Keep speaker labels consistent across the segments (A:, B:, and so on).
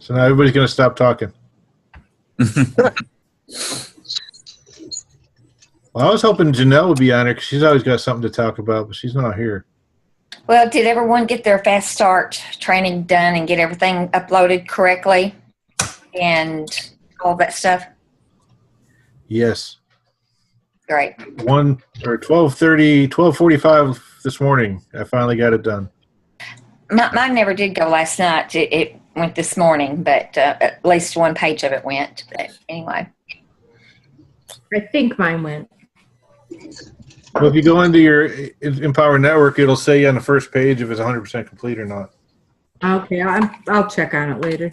A: So now everybody's going to stop talking. Well, I was hoping Janelle would be on here because she's always got something to talk about, but she's not here.
B: Well, did everyone get their fast start training done and get everything uploaded correctly and all that stuff?
A: Yes.
B: Great.
A: 12:45 this morning. I finally got it done.
B: Mine never did go last night. It went this morning, but at least one page of it went. But anyway.
C: I think mine went.
A: Well, if you go into your Empower Network, it'll say on the first page if it's 100% complete or not.
C: Okay, I'll check on it later.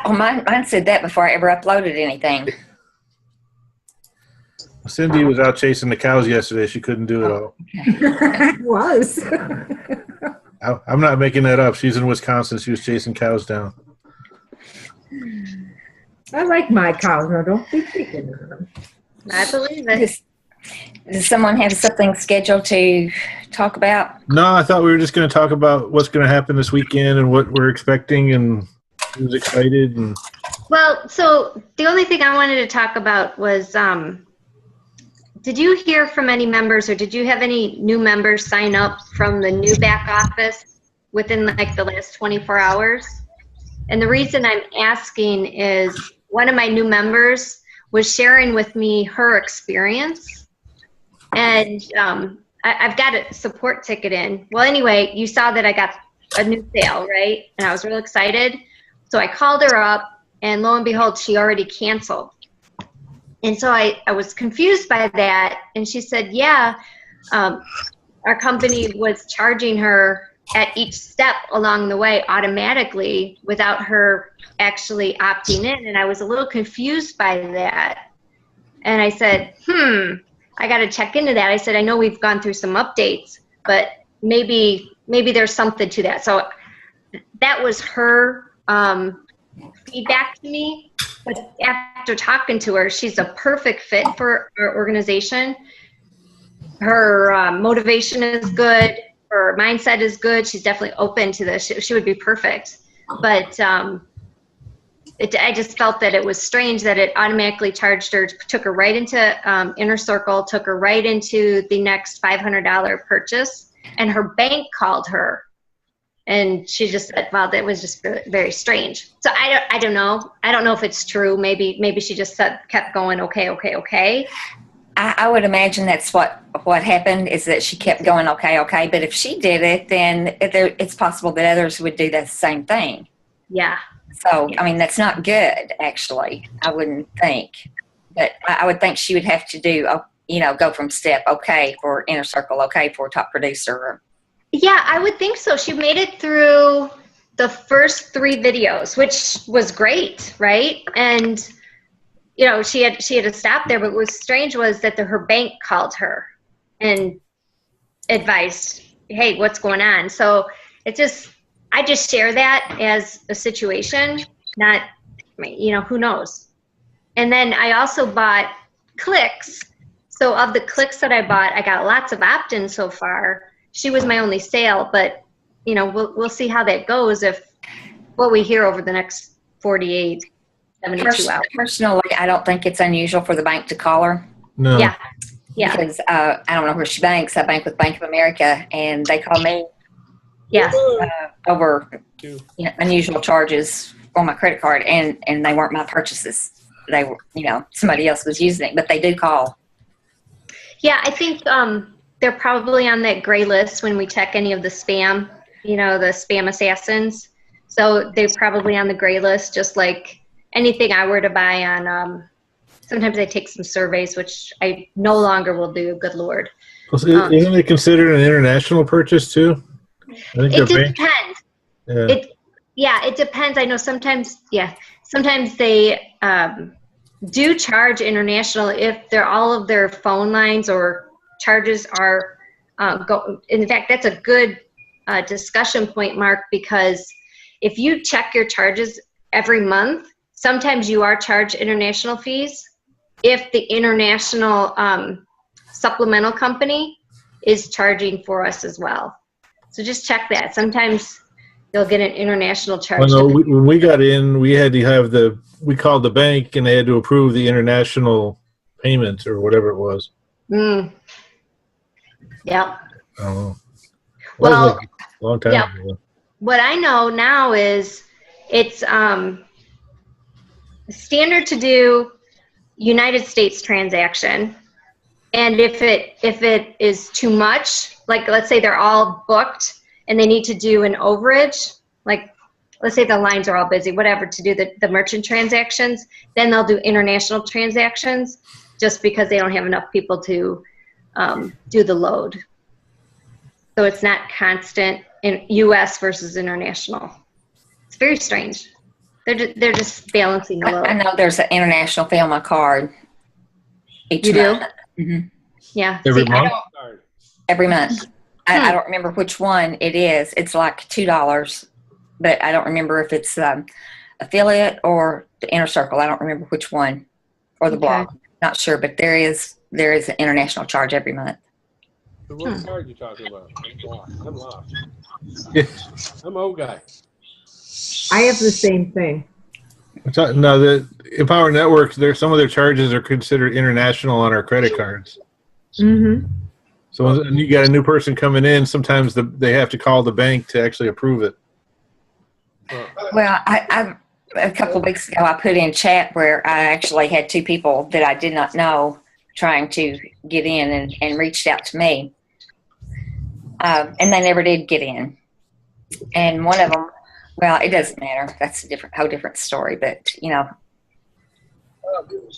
B: Oh, mine said that before I ever uploaded anything.
A: Cindy was out chasing the cows yesterday. She couldn't do it all.
C: It was.
A: I'm not making that up. She's in Wisconsin. She was chasing cows down.
C: I like my cows. No, don't be picking on them.
B: I believe it. Does someone have something scheduled to talk about?
A: No, I thought we were just going to talk about what's going to happen this weekend and what we're expecting and who's excited. And
D: Well, so the only thing I wanted to talk about was, did you hear from any members or did you have any new members sign up from the new back office within like the last 24 hours? And the reason I'm asking is one of my new members was sharing with me her experience. And I've got a support ticket in. Well, anyway, you saw that I got a new sale, right? And I was real excited. So I called her up, and lo and behold, she already canceled. And so I was confused by that. And she said, yeah, our company was charging her at each step along the way automatically without her actually opting in. And I was a little confused by that. And I said, I got to check into that. I said, I know we've gone through some updates, but maybe there's something to that. So that was her feedback to me. But after talking to her, she's a perfect fit for our organization. Her motivation is good. Her mindset is good. She's definitely open to this. She would be perfect. But I just felt that it was strange that it automatically charged her, took her right into Inner Circle, took her right into the next $500 purchase, and her bank called her. And she just said, wow, that was just very strange. So I don't know. I don't know if it's true. Maybe she just kept going, okay.
B: I would imagine that's what happened, is that she kept going, okay. But if she did it, then it's possible that others would do the same thing.
D: Yeah.
B: So, I mean, that's not good, actually, I wouldn't think. But I would think she would have to do, go from step, okay, for Inner Circle, okay, for top producer.
D: Yeah, I would think so. She made it through the first 3 videos, which was great, right? And, she had to stop there. But what was strange was that her bank called her and advised, hey, what's going on? So I just share that as a situation, not, who knows. And then I also bought clicks. So of the clicks that I bought, I got lots of opt-ins so far. She was my only sale, but, we'll see how that goes what we hear over the next 48, 72 hours.
B: Personally, I don't think it's unusual for the bank to call her.
A: no.
D: Yeah.
B: Because I don't know where she banks. I bank with Bank of America, and they call me.
D: Yeah.
B: Over unusual charges on my credit card, and they weren't my purchases. They were, somebody else was using it, but they do call.
D: Yeah, I think they're probably on that gray list when we check any of the spam, the spam assassins. So they're probably on the gray list, just like anything I were to buy on. Sometimes I take some surveys, which I no longer will do. Good Lord.
A: Well, isn't it considered an international purchase too?
D: It depends. It depends. I know sometimes they do charge international if all of their phone lines or charges are in fact, that's a good discussion point, Mark, because if you check your charges every month, sometimes you are charged international fees if the international supplemental company is charging for us as well. So just check that. Sometimes they'll get an international charge.
A: Well, no, when we got in, we had to have we called the bank and they had to approve the international payment or whatever it was.
D: Mm. Yeah.
A: I don't know.
D: Well,
A: Like a long time
D: yeah.
A: ago.
D: What I know now is it's standard to do United States transaction. And if it is too much, like let's say they're all booked and they need to do an overage, like let's say the lines are all busy, whatever, to do the merchant transactions, then they'll do international transactions just because they don't have enough people to do the load. So it's not constant in U.S. versus international. It's very strange. They're just balancing the load.
B: I know there's an international fee on my card. Each
D: You do?
B: month. Mm-hmm.
D: Yeah.
A: Every
D: See,
A: month?
B: Every month. I don't remember which one it is. It's like $2, but I don't remember if it's affiliate or the inner circle. I don't remember which one, or the blog. Not sure, but there is an international charge every month.
E: So what card are you talking about? I'm lost.
A: Yeah.
E: I'm old guy.
C: I have the same thing.
A: No, the Empower Networks, some of their charges are considered international on our credit cards.
C: Mm-hmm.
A: So when you got a new person coming in, sometimes they have to call the bank to actually approve it.
B: Well, I a couple of weeks ago, I put in chat where I actually had two people that I did not know trying to get in and reached out to me. And they never did get in. And one of them, well, it doesn't matter. That's a whole different story. But,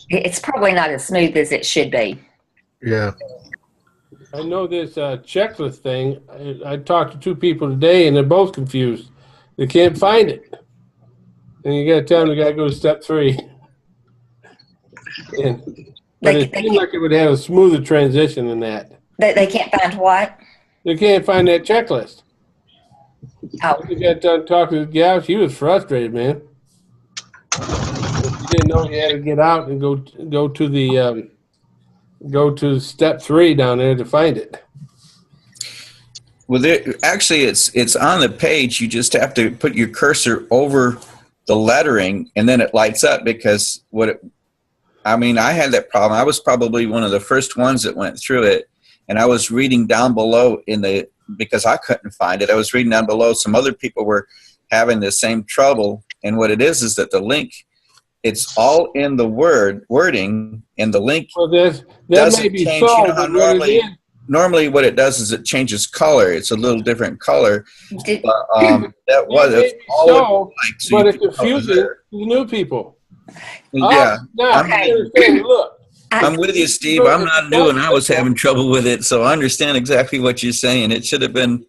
B: it's probably not as smooth as it should be.
A: Yeah.
E: I know this checklist thing. I talked to two people today, and they're both confused. They can't find it. And you got to tell them they got to go to step 3. But it seems like it would have a smoother transition than that.
B: They can't find what?
E: They can't find that checklist.
B: Oh.
E: I got done talking to the gal. She was frustrated, man. She didn't know you had to get out and go to step 3 down there to find it.
F: Well, actually, it's on the page. You just have to put your cursor over the lettering, and then it lights up. Because I had that problem. I was probably one of the first ones that went through it, and I was reading down below because I couldn't find it. I was reading down below. Some other people were having the same trouble, and what it is that the link, it's all in the wording, and the link
E: that
F: doesn't
E: may be
F: change.
E: so,
F: You know how normally what it does is it changes color. It's a little different color. But, that was all
E: but it's confusing to new people.
F: Yeah.
E: Look.
F: I'm with you, Steve. I'm not new, and I was having trouble with it, so I understand exactly what you're saying. It should have been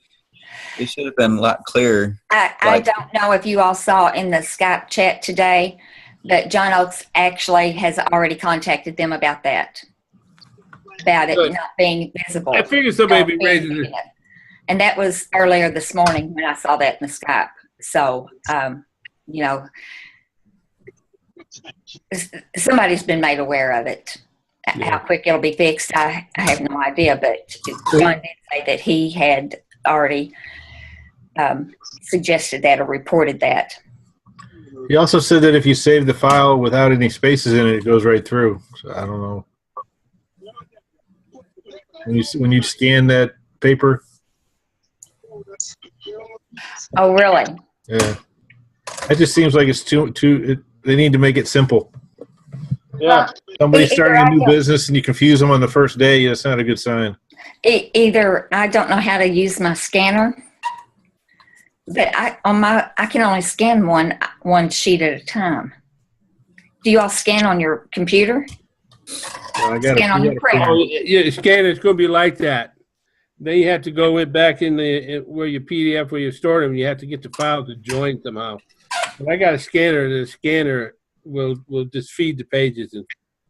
F: a lot clearer.
B: I don't know if you all saw in the Skype chat today that John Oates actually has already contacted them about that. About it not being visible.
E: I figured somebody would be raising it.
B: And that was earlier this morning when I saw that in the Skype. So, somebody's been made aware of it. Yeah. How quick it'll be fixed, I have no idea. But John did say that he had already suggested that or reported that.
A: He also said that if you save the file without any spaces in it, it goes right through. So I don't know. When you scan that paper.
B: Oh, really?
A: Yeah. It just seems like it's they need to make it simple.
E: Yeah.
A: Somebody's starting a new business and you confuse them on the first day, that's not a good sign.
B: Either I don't know how to use my scanner, but I can only scan one sheet at a time. Do you all scan on your computer? Scan on your printer.
E: Oh, yeah, scan. It's going to be like that. Then you have to go back in where your PDF, where you store them. You have to get the file to join somehow. But I got a scanner, and the scanner will just feed the pages.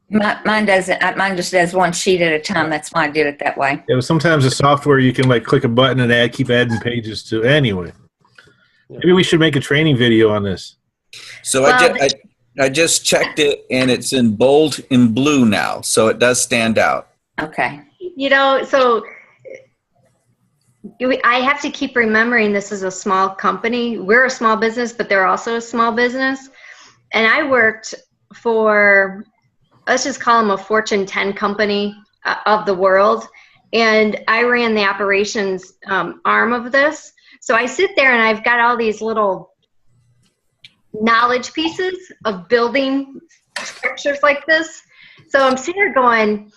B: Mine doesn't. Mine just does one sheet at a time. That's why I did it that way.
A: Yeah, but sometimes the software you can click a button and keep adding pages to. Anyway, maybe we should make a training video on this.
F: So I just checked it, and it's in bold and blue now, so it does stand out.
B: Okay.
D: So I have to keep remembering this is a small company. We're a small business, but they're also a small business. And I worked for, let's just call them a Fortune 10 company of the world. And I ran the operations arm of this. So I sit there and I've got all these little knowledge pieces of building structures like this. So I'm sitting here going,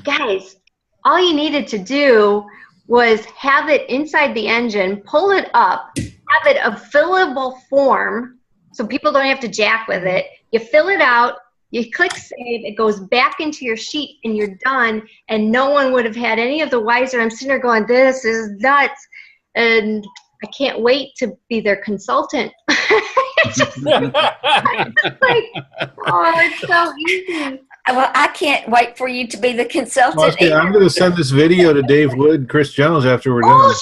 D: guys, all you needed to do was have it inside the engine, pull it up, have it a fillable form so people don't have to jack with it. You fill it out, you click save, it goes back into your sheet and you're done, and no one would have had any of the wiser. I'm sitting there going, this is nuts. And I can't wait to be their consultant. It's just like, oh, it's so easy.
B: Well, I can't wait for you to be the consultant.
A: Well, see, I'm going to send this video to Dave Wood and Chris Jones after we're done.
D: Oh,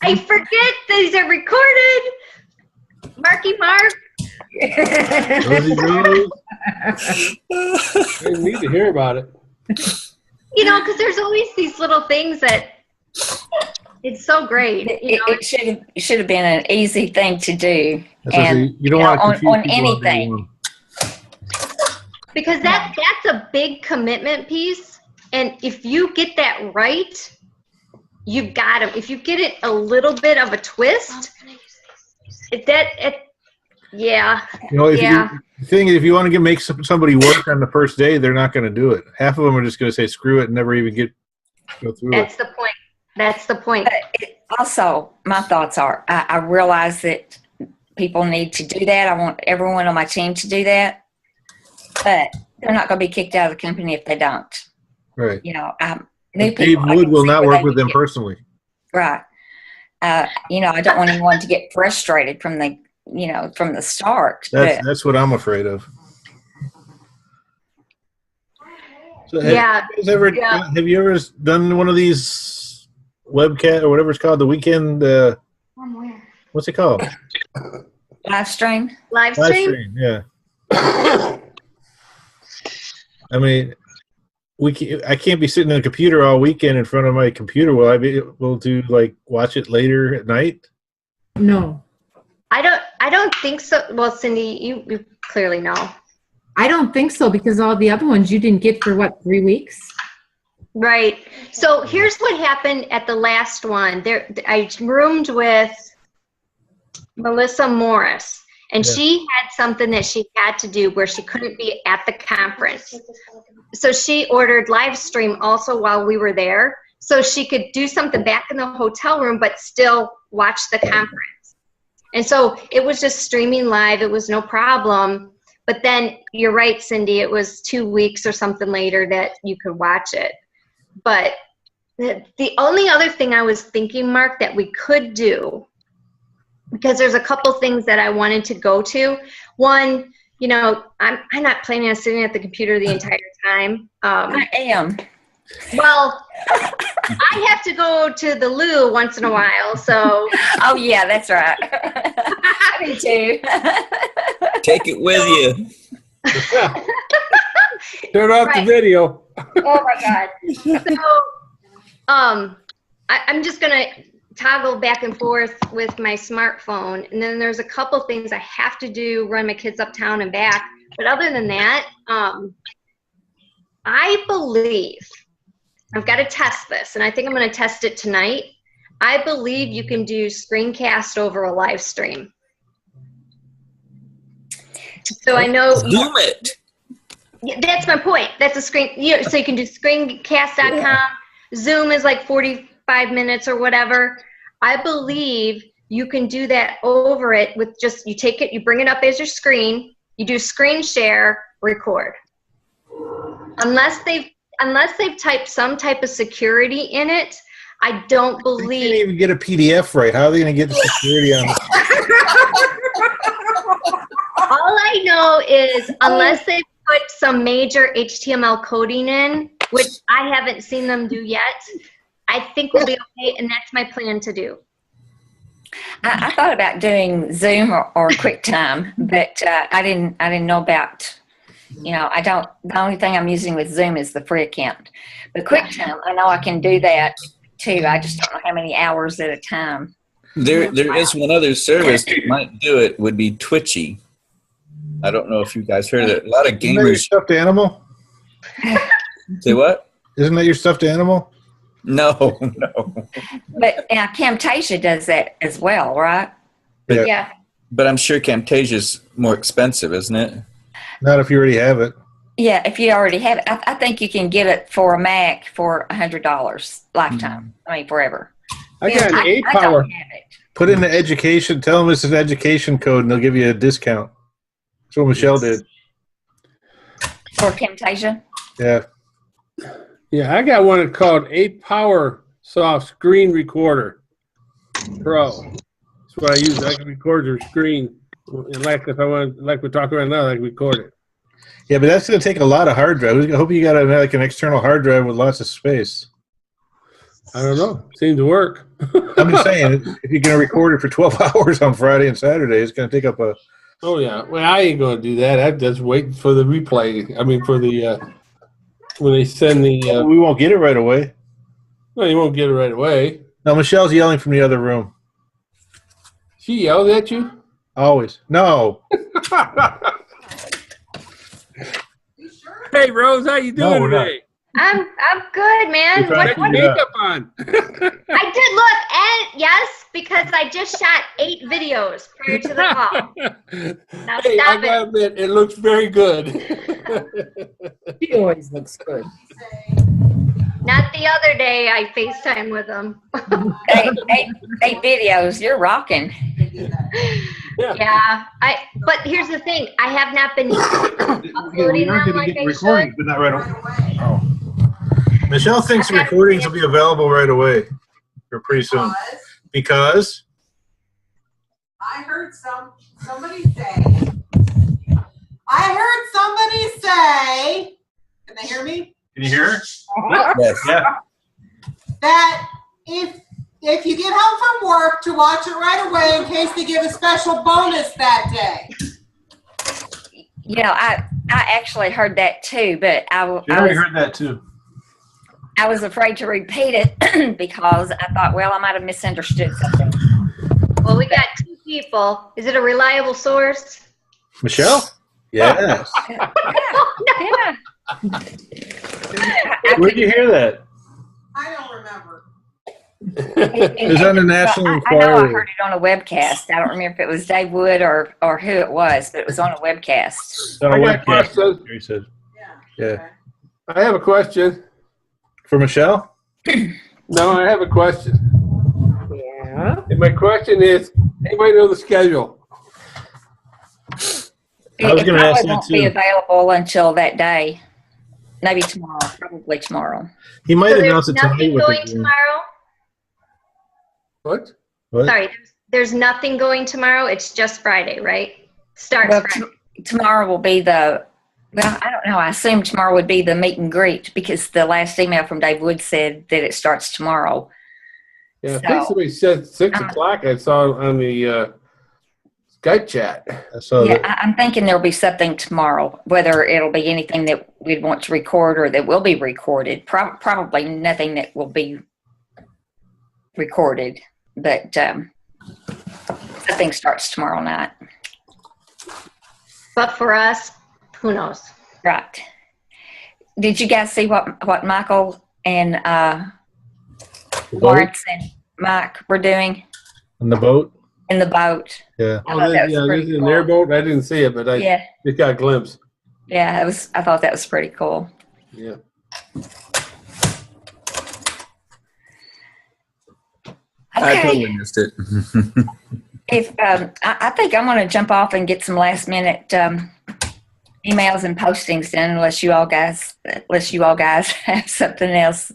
D: I forget these are recorded. Marky Mark.
A: Rosie Rose.
E: I need to hear about it.
D: You know, because there's always these little things that it's so great. You know?
B: It should have been an easy thing to do.
A: That's what I say, you don't want to confuse
B: on
A: people
B: anything.
D: Because that's a big commitment piece, and if you get that right, you've got them. If you get it a little bit of a twist, yeah.
A: You know, the thing is, if you want to make somebody work on the first day, they're not going to do it. Half of them are just going to say screw it and never even go through
D: That's
A: it.
D: the point. That's the point.
B: Also, my thoughts are, I realize that people need to do that. I want everyone on my team to do that. But they're not going to be kicked out of the company if they don't.
A: Right.
B: You know,
A: Dave Wood will not work with them personally.
B: Right. You know, I don't want anyone to get frustrated from the start.
A: That's what I'm afraid of. So
D: Yeah.
A: Have you ever done one of these webcast or whatever it's called, the weekend? What's it called?
B: Live stream.
D: Live stream?
A: Yeah. I mean, I can't be sitting on a computer all weekend in front of my computer. Will I be able to watch it later at night?
C: No,
D: I don't think so. Well, Cindy, you clearly know.
C: I don't think so, because all the other ones you didn't get for 3 weeks?
D: Right. So here's what happened at the last one. I roomed with Melissa Morris. And she had something that she had to do where she couldn't be at the conference. So she ordered live stream also while we were there, so she could do something back in the hotel room but still watch the conference. And so it was just streaming live. It was no problem. But then you're right, Cindy, it was 2 weeks or something later that you could watch it. But the only other thing I was thinking, Mark, that we could do, because there's a couple things that I wanted to go to. One, you know, I'm not planning on sitting at the computer the entire time.
B: I am.
D: Well, I have to go to the loo once in a while, so.
B: Oh yeah, that's right. Me too.
F: Take it with you.
E: Turn off the video.
D: Oh my God. So, I'm just gonna toggle back and forth with my smartphone, and then there's a couple things I have to do, run my kids uptown and back. But other than that, I believe I've got to test this, and I think I'm going to test it tonight. I believe you can do screencast over a live stream. So I know
F: Zoom it.
D: Yeah, that's my point. That's a screen. So you can do screencast.com. Yeah. Zoom is like 45 minutes or whatever. I believe you can do that over it with just, you take it, you bring it up as your screen, you do screen share, record. Unless they've typed some type of security in it, I don't believe.
A: They can't even get a PDF right. How are they going to get the security on it?
D: All I know is unless they put some major HTML coding in, which I haven't seen them do yet, I think we'll be okay, and that's my plan to do.
B: I thought about doing Zoom or QuickTime, but I didn't know about. The only thing I'm using with Zoom is the free account. But QuickTime, I know I can do that too. I just don't know how many hours at a time.
F: There is one other service that might do it. Would be Twitchy. I don't know if you guys heard of it. A lot of
A: Isn't that your
F: gamers
A: stuffed animal?
F: say what?
A: Isn't that your stuffed animal?
F: No.
B: But Camtasia does that as well, right?
A: Yeah.
D: Yeah.
F: But I'm sure Camtasia's more expensive, isn't it?
A: Not if you already have it.
B: Yeah, if you already have it. I think you can get it for a Mac for $100 lifetime. I mean, forever.
E: I got an
B: I
E: 8
B: don't
E: power.
B: have it.
A: Put in the education. Tell them it's an education code, and they'll give you a discount. That's what Michelle did.
B: For Camtasia?
A: Yeah.
E: Yeah, I got one called 8 Power Soft Screen Recorder Pro. That's what I use. I can record your screen. And like if I want, like we're talking right now, I can record it.
A: Yeah, but that's going to take a lot of hard drive. I hope you got like an external hard drive with lots of space.
E: I don't know. Seems to work.
A: I'm just saying, if you're going to record it for 12 hours on Friday and Saturday, it's going to take up a...
E: Oh, yeah. Well, I ain't going to do that. I'm just waiting for the replay. I mean, for the, when they send the,
A: we won't get it right away.
E: well, you won't get it right away.
A: No, Michelle's yelling from the other room.
E: She yelled at you?
A: Always. No.
E: Hey, Rose, how you doing
A: No, we're not.
E: today?
D: I'm good, man.
A: We're trying
D: What,
A: to
E: Got
A: figure
D: what,
A: it
E: makeup on.
D: I did look, and yes, because I just shot 8 videos prior to the call. Now
E: Hey, I
D: stop
E: gotta
D: it.
E: admit, it looks very good.
G: She always looks good.
D: Not the other day I FaceTime with them.
B: Eight videos. You're rocking.
D: Yeah, but here's the thing. I have not been uploading them like I should.
A: but not right away. Oh. Michelle thinks the recordings will be available right away, or pretty soon. Because
H: I heard somebody say, can they hear me?
A: can you hear her?
F: Yes.
A: Yeah.
H: That if you get home from work to watch it right away in case they give a special bonus that day.
B: You know, I actually heard that too, but I
A: heard that too.
B: was afraid to repeat it because I thought, well, I might have misunderstood something.
D: Well, we got 2 people. Is it a reliable source?
A: Michelle? Yes.
B: Yeah.
A: Where'd you hear that?
H: I don't remember.
A: It was on the National
B: I know I
A: Enquirer.
B: heard it on a webcast. I don't remember if it was Dave Wood or who it was, but it was on a webcast.
A: It's on a
E: I got
A: webcast,
E: questions.
A: He said.
H: Yeah.
A: Yeah.
E: I have a question.
A: For Michelle?
E: No, I have a question.
G: Yeah.
E: And my question is, anybody know the schedule?
A: I was
B: It
A: gonna ask
B: probably
A: that
B: won't be
A: too.
B: available until that day. Maybe tomorrow. Probably tomorrow.
A: He might
D: So
A: announce
D: there's
A: it tonight
D: nothing
A: with
D: going
A: the
D: tomorrow?
E: What?
A: What?
D: Sorry, there's nothing going tomorrow. It's just Friday, right? Starts
B: Well,
D: Friday.
B: tomorrow will be the, well, I don't know. I assume tomorrow would be the meet and greet because the last email from Dave Wood said that it starts tomorrow.
E: Yeah, I
B: So-
E: think somebody said 6 o'clock. I saw on the Skype chat.
A: I saw
B: Yeah,
A: that.
B: I'm thinking there'll be something tomorrow, whether it'll be anything that we'd want to record or that will be recorded. Probably nothing that will be recorded, but something starts tomorrow night.
D: But for us, who knows?
B: Right. Did you guys see what Michael and Lawrence and Mike were doing
A: On the boat?
B: in the boat?
A: Yeah.
B: I thought that was
E: yeah,
B: pretty
E: this is an
B: cool.
E: airboat. I didn't see it, but I
B: Yeah,
E: just got a glimpse.
B: yeah. I thought that was pretty cool.
E: Yeah.
F: I
B: Okay.
F: totally missed it.
B: If I think I'm going to jump off and get some last minute emails and postings done, unless you all guys have something else.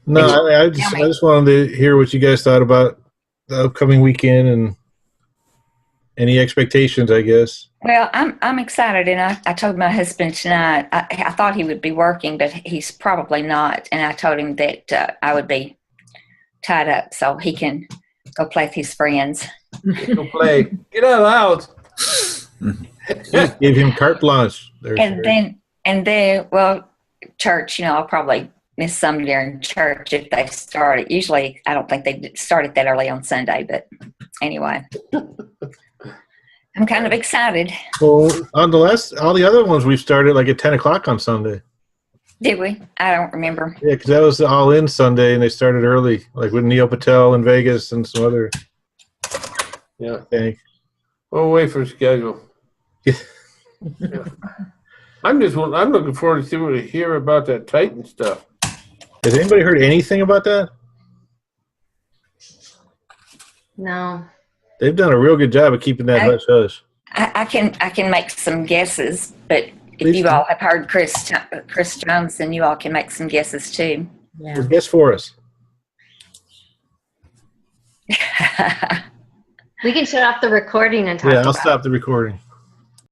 A: No, I just wanted to hear what you guys thought about the upcoming weekend and any expectations, I guess.
B: Well, I'm excited, and I told my husband tonight. I thought he would be working, but he's probably not. And I told him that I would be tied up, so he can go play with his friends.
E: Go play. Get out of the house.
A: Gave him carte blanche. There,
B: And then, well, church. I'll probably miss some during church if they start it. Usually, I don't think they start it that early on Sunday, but anyway. I'm kind of excited.
A: Well, on all the other ones we've started like at 10 o'clock on Sunday.
B: Did we? I don't remember.
A: Yeah, because that was the all-in Sunday, and they started early, like with Neil Patel in Vegas and some other.
E: Yeah.
A: Thing.
E: We'll wait for a schedule.
A: Yeah.
E: Yeah. I'm looking forward to see what we hear about that Titan stuff.
A: Has anybody heard anything about that?
D: No.
A: They've done a real good job of keeping that hush hush.
B: I can make some guesses, but if
A: Please
B: you
A: do.
B: all have heard Chris Jones, then you all can make some guesses too.
C: Yeah.
A: Guess for us.
D: We can shut off the recording and talk
A: Yeah,
D: about
A: I'll stop the recording.